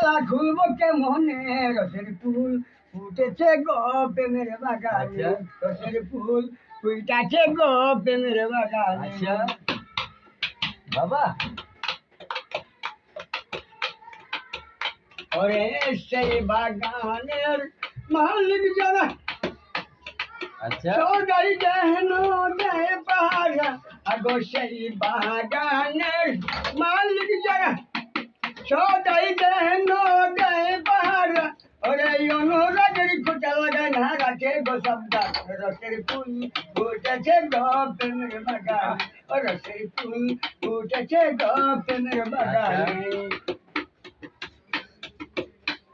মালা খুলবো কেমনে রসের ফুল ফুটেছে গো প্রেমের বাগানে রসের ফুল ফুটেছে গো প্রেমের বাগানে বাবা ওরে সেই বাগানের মালিক যারা সদাই দেন দেয় পাহারা আগো সেই বাগানের মালিক যারা সদাই দেন দেয় পাহারা ওরে অনুরাগের খোঁটা লাগায় না রাখে গো শব্দা রসের ফুল ফুটেছে গো প্রেমের বাগান ও রসের ফুল ফুটেছে গো প্রেমের বাগানে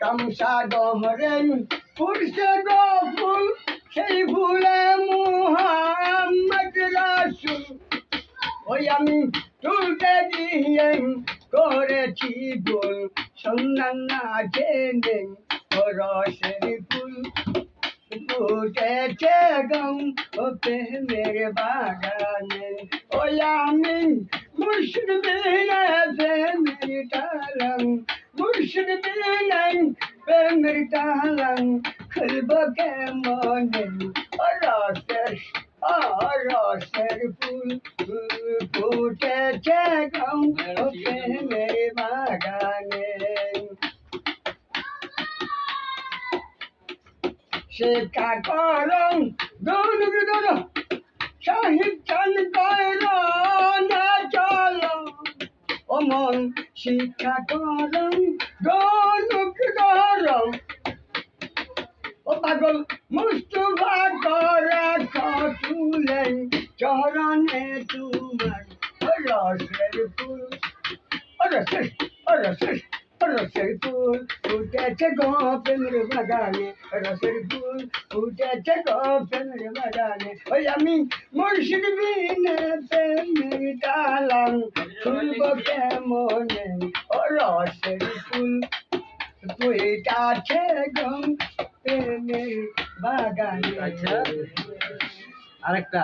কামসা গহরেন ফুটছে গো ফুল সেই ফুলে মুহাম্মদ রাসূল ওই আমি তুলতে গিয়ে করেছি গোল সন্ধান না জেনে ও রসের ফুল ফুটেছে গম ও প্রেমের বাগানে ওই আমি মুর্শিদ বিনে প্রেমের তালম মুর্শিদ বিনে প্রেমের তালম খুলব কেমনে রসের ফুল ফুটেছে গম ও প্রেমের বাগানে শিক্ষা করং দুনুক দুনু সাহিব চান কর না চলো ও মন শিক্ষা করং দুনুক ধরং ও পাগল মুস্তফা করে তুলেন চরণে তোমার রসের ফুল রসের ফুল ফুটেছে গো প্রেমের বাগানে রসের ফুল ফুটেছে গো প্রেমের বাগানে ওই আমি মুর্শিদ বিনে প্রেমের তালাম খুলব কেমনে ও রসের ফুল ফুটেছে গো প্রেমের বাগানে আরেকটা